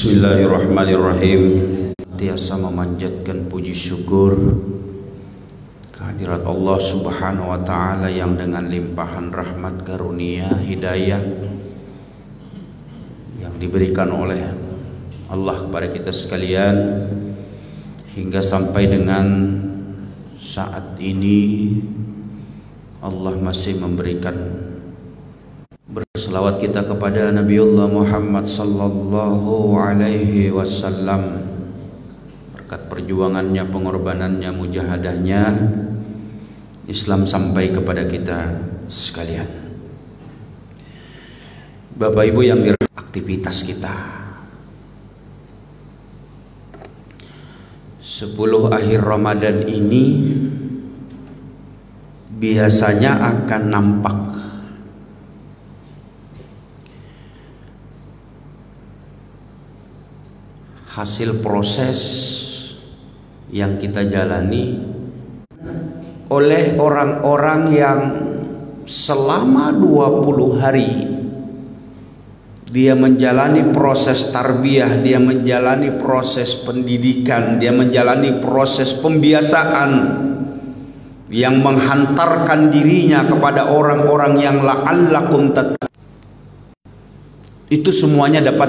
Bismillahirrahmanirrahim. Tiasa memanjatkan puji syukur kehadirat Allah Subhanahu wa Ta'ala yang dengan limpahan rahmat, karunia, hidayah yang diberikan oleh Allah kepada kita sekalian hingga sampai dengan saat ini Allah masih memberikan berselawat kita kepada Nabiullah Muhammad sallallahu alaihi wasallam. Berkat perjuangannya, pengorbanannya, mujahadahnya, Islam sampai kepada kita sekalian. Bapak Ibu yang dirahmati, aktivitas kita 10 akhir Ramadan ini biasanya akan nampak hasil proses yang kita jalani oleh orang-orang yang selama 20 hari dia menjalani proses tarbiyah, dia menjalani proses pendidikan, dia menjalani proses pembiasaan yang menghantarkan dirinya kepada orang-orang yang la'allakum tattaqun. Itu semuanya dapat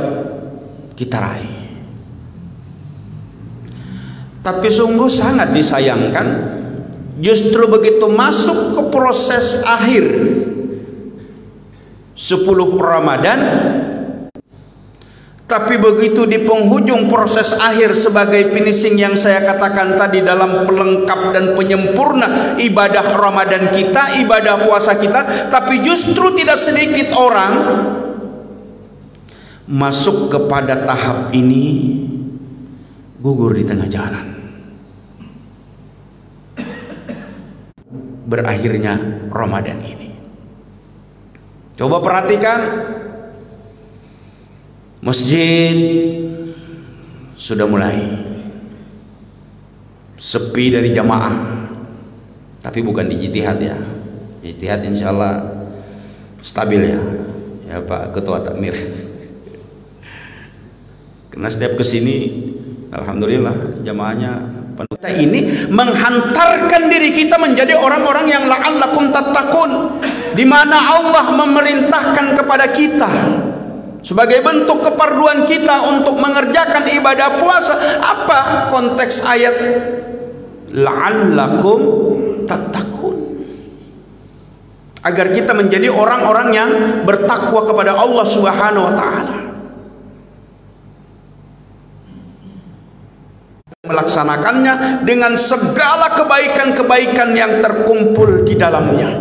kita raih. Tapi sungguh sangat disayangkan, justru begitu masuk ke proses akhir 10 Ramadan, tapi begitu di penghujung proses akhir sebagai finishing yang saya katakan tadi dalam pelengkap dan penyempurna ibadah Ramadan kita, ibadah puasa kita, tapi justru tidak sedikit orang masuk kepada tahap ini gugur di tengah jalan. Berakhirnya Ramadan ini, coba perhatikan, masjid sudah mulai sepi dari jamaah, tapi bukan di ijtihad ya. Ijtihad insya Allah stabil ya Pak Ketua Takmir. Karena setiap kesini alhamdulillah jamaahnya penuh. Kita ini menghantarkan diri kita menjadi orang-orang yang la'allakum tattaqun, di mana Allah memerintahkan kepada kita sebagai bentuk keperluan kita untuk mengerjakan ibadah puasa. Apa konteks ayat la'allakum tattaqun? Agar kita menjadi orang-orang yang bertakwa kepada Allah Subhanahu wa Ta'ala, melaksanakannya dengan segala kebaikan-kebaikan yang terkumpul di dalamnya.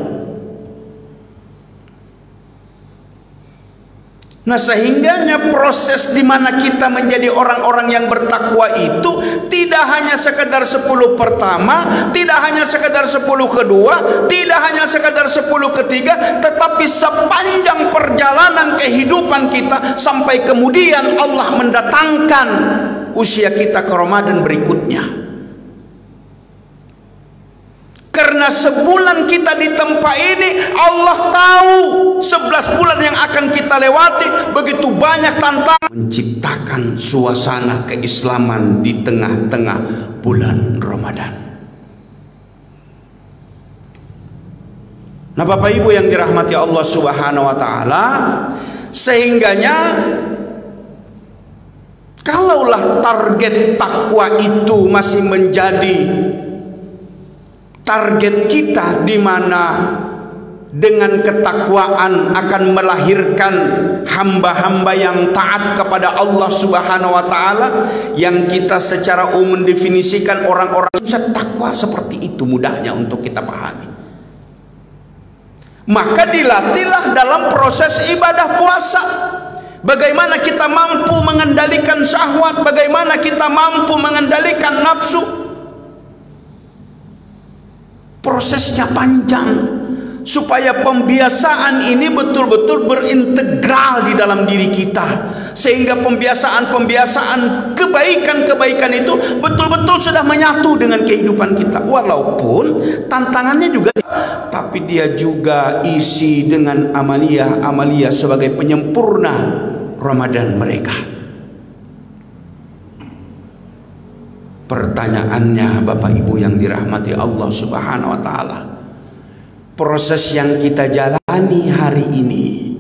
Nah, sehingganya proses di mana kita menjadi orang-orang yang bertakwa itu tidak hanya sekedar 10 pertama, tidak hanya sekedar 10 kedua, tidak hanya sekedar 10 ketiga, tetapi sepanjang perjalanan kehidupan kita sampai kemudian Allah mendatangkan usia kita ke Ramadan berikutnya. Karena sebulan kita di tempat ini, Allah tahu 11 bulan yang akan kita lewati begitu banyak tantangan. Menciptakan suasana keislaman di tengah-tengah bulan Ramadan. Nah, Bapak Ibu yang dirahmati Allah Subhanahu wa Ta'ala, sehingganya kalaulah target takwa itu masih menjadi target kita, di mana dengan ketakwaan akan melahirkan hamba-hamba yang taat kepada Allah Subhanahu wa Ta'ala, yang kita secara umum definisikan orang-orang yang takwa seperti itu, mudahnya untuk kita pahami. Maka dilatihlah dalam proses ibadah puasa. Bagaimana kita mampu mengendalikan syahwat, bagaimana kita mampu mengendalikan nafsu. Prosesnya panjang supaya pembiasaan ini betul-betul berintegral di dalam diri kita, sehingga pembiasaan-pembiasaan kebaikan-kebaikan itu betul-betul sudah menyatu dengan kehidupan kita. Walaupun tantangannya juga, tapi dia juga isi dengan amalia-amalia sebagai penyempurna Ramadan mereka. Pertanyaannya, Bapak Ibu yang dirahmati Allah Subhanahu wa taala, proses yang kita jalani hari ini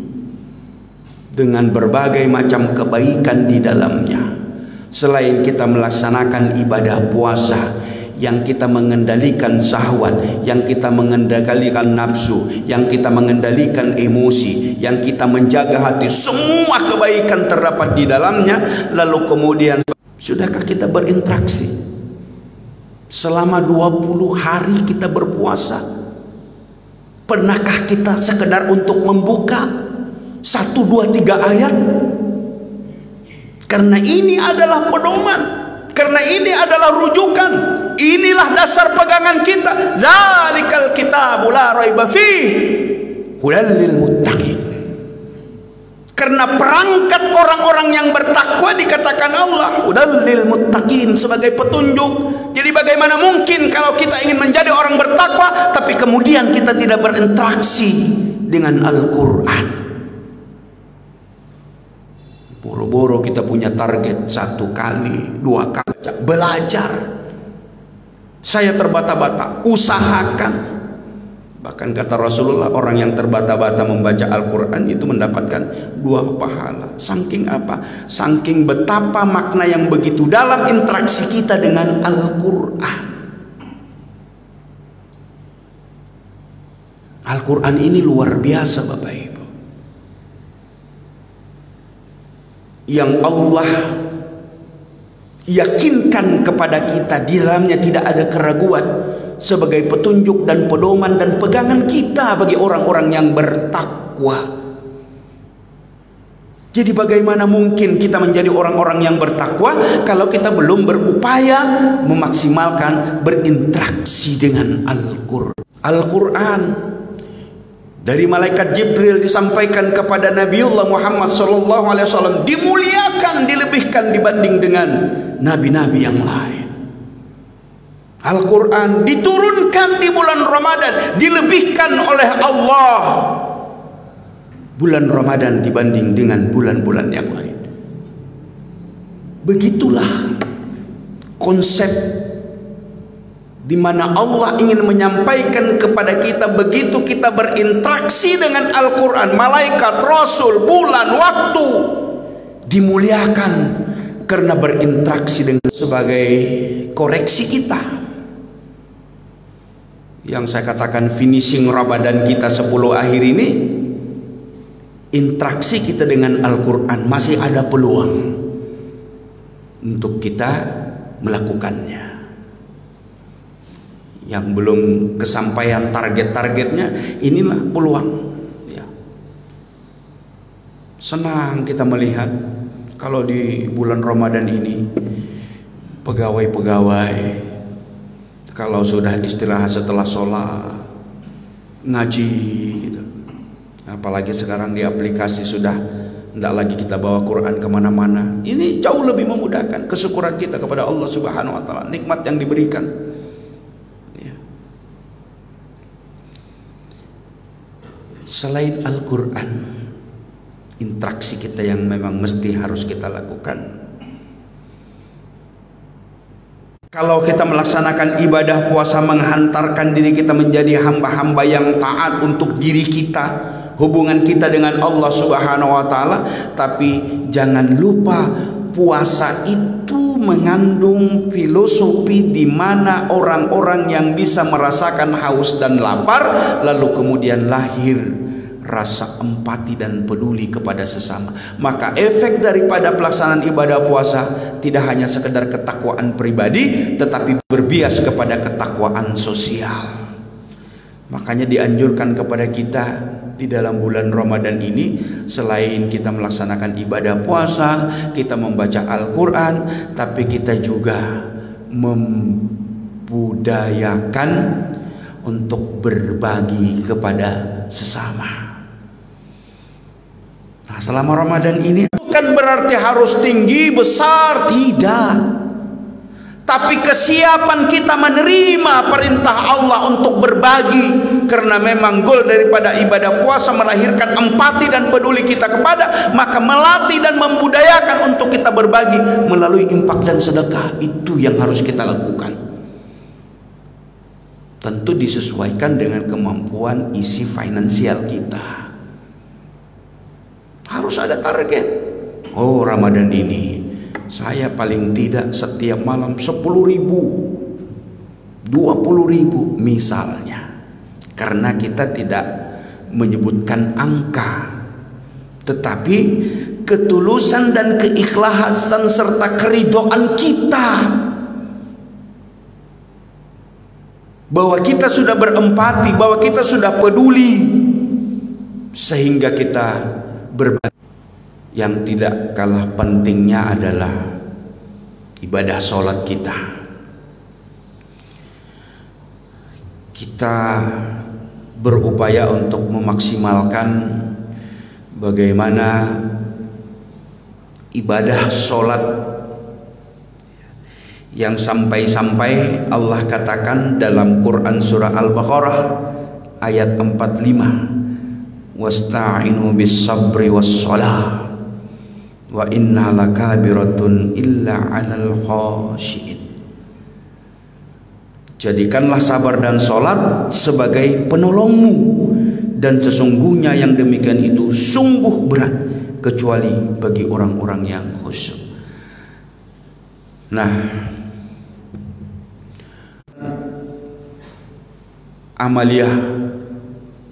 dengan berbagai macam kebaikan di dalamnya, selain kita melaksanakan ibadah puasa yang kita mengendalikan syahwat, yang kita mengendalikan nafsu, yang kita mengendalikan emosi, yang kita menjaga hati, semua kebaikan terdapat di dalamnya. Lalu kemudian, sudahkah kita berinteraksi? Selama 20 hari kita berpuasa, pernahkah kita sekedar untuk membuka 1, 2, 3 ayat? Karena ini adalah pedoman, karena ini adalah rujukan, inilah dasar pegangan kita. Zalikal kitabu la raiba fihi hudal lil muttaqin. Karena perangkat orang-orang yang bertakwa dikatakan Allah hudal lil muttaqin, sebagai petunjuk. Jadi bagaimana mungkin kalau kita ingin menjadi orang bertakwa tapi kemudian kita tidak berinteraksi dengan Al-Quran? Boro-boro kita punya target 1 kali, 2 kali belajar. Saya terbata-bata, usahakan. Bahkan kata Rasulullah, orang yang terbata-bata membaca Al-Quran itu mendapatkan 2 pahala. Saking apa? Saking betapa makna yang begitu dalam interaksi kita dengan Al-Quran. Al-Quran ini luar biasa, Bapak Ibu. Yang Allah yakinkan kepada kita, di dalamnya tidak ada keraguan, sebagai petunjuk dan pedoman dan pegangan kita bagi orang-orang yang bertakwa. Jadi bagaimana mungkin kita menjadi orang-orang yang bertakwa kalau kita belum berupaya memaksimalkan berinteraksi dengan Al-Quran. Al-Quran dari malaikat Jibril disampaikan kepada Nabiullah Muhammad SAW, dimuliakan, dilebihkan dibanding dengan nabi-nabi yang lain. Al-Quran diturunkan di bulan Ramadan, dilebihkan oleh Allah bulan Ramadan dibanding dengan bulan-bulan yang lain. Begitulah konsep di mana Allah ingin menyampaikan kepada kita, begitu kita berinteraksi dengan Al-Quran, malaikat, Rasul, bulan, waktu dimuliakan karena berinteraksi dengan, sebagai koreksi kita. Yang saya katakan finishing Ramadan kita 10 akhir ini, interaksi kita dengan Al-Quran masih ada peluang untuk kita melakukannya. Yang belum kesampaian target-targetnya, inilah peluang ya. Senang kita melihat kalau di bulan Ramadan ini pegawai-pegawai kalau sudah istirahat setelah sholat ngaji gitu. Apalagi sekarang di aplikasi sudah tidak lagi kita bawa Quran kemana-mana. Ini jauh lebih memudahkan kesyukuran kita kepada Allah Subhanahu wa taala, nikmat yang diberikan ya. Selain Al-Quran, interaksi kita yang memang mesti harus kita lakukan, kalau kita melaksanakan ibadah puasa, menghantarkan diri kita menjadi hamba-hamba yang taat untuk diri kita, hubungan kita dengan Allah Subhanahu wa taala. Tapi jangan lupa, puasa itu mengandung filosofi di mana orang-orang yang bisa merasakan haus dan lapar, lalu kemudian lahir rasa empati dan peduli kepada sesama. Maka efek daripada pelaksanaan ibadah puasa tidak hanya sekedar ketakwaan pribadi, tetapi berbias kepada ketakwaan sosial. Makanya dianjurkan kepada kita di dalam bulan Ramadan ini, selain kita melaksanakan ibadah puasa, kita membaca Al-Quran, tapi kita juga membudayakan untuk berbagi kepada sesama. Nah, selama Ramadan ini bukan berarti harus tinggi besar, tidak. Tapi kesiapan kita menerima perintah Allah untuk berbagi Karena memang goal daripada ibadah puasa melahirkan empati dan peduli kita kepada, maka melatih dan membudayakan untuk kita berbagi melalui infak dan sedekah. Itu yang harus kita lakukan. Tentu disesuaikan dengan kemampuan isi finansial kita. Harus ada target. Oh, Ramadan ini saya paling tidak setiap malam 10.000, 20.000 misalnya. Karena kita tidak menyebutkan angka, tetapi ketulusan dan keikhlasan serta keridhaan kita bahwa kita sudah berempati, bahwa kita sudah peduli, sehingga kita berbagi. Yang tidak kalah pentingnya adalah ibadah sholat kita. Kita berupaya untuk memaksimalkan bagaimana ibadah sholat yang sampai-sampai Allah katakan dalam Quran surah Al-Baqarah ayat 45, wasta'inu bis sabri was shalah wa inna lakabiratun illa 'alal khashiin. Jadikanlah sabar dan sholat sebagai penolongmu, dan sesungguhnya yang demikian itu sungguh berat kecuali bagi orang-orang yang khusyuk. Nah, amaliyah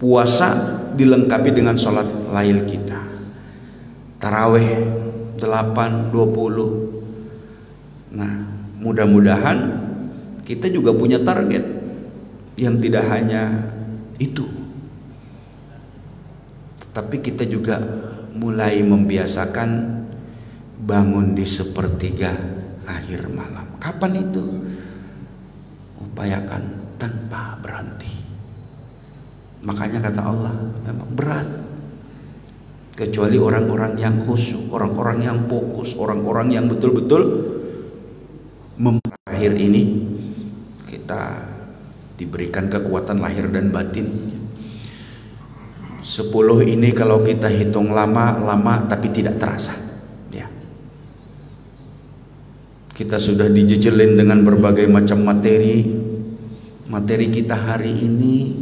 puasa dilengkapi dengan sholat lail kita. Taraweh 8-20. Nah, mudah-mudahan kita juga punya target yang tidak hanya itu, tetapi kita juga mulai membiasakan bangun di sepertiga akhir malam. Kapan itu? Upayakan tanpa berhenti. Makanya kata Allah, memang berat kecuali orang-orang yang khusyuk, orang-orang yang fokus, orang-orang yang betul-betul akhir ini kita diberikan kekuatan lahir dan batin. 10 ini kalau kita hitung lama-lama tapi tidak terasa ya. Kita sudah dijejelin dengan berbagai macam materi. Materi kita hari ini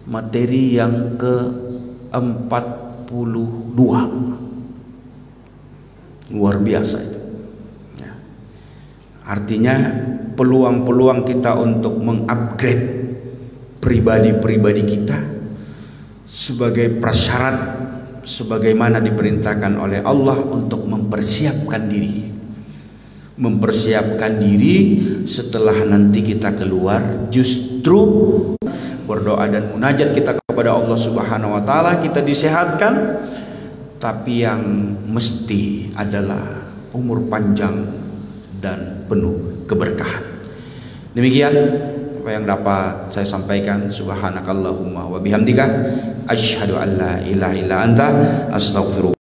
materi yang ke-42. Luar biasa itu ya. Artinya peluang-peluang kita untuk mengupgrade pribadi-pribadi kita sebagai prasyarat sebagaimana diperintahkan oleh Allah untuk mempersiapkan diri setelah nanti kita keluar, justru berdoa dan munajat kita kepada Allah Subhanahu wa taala, kita disehatkan, tapi yang mesti adalah umur panjang dan penuh keberkahan. Demikian apa yang dapat saya sampaikan. Subhanakallahumma wa bihamdika asyhadu an la ilaha illa anta astaghfiruka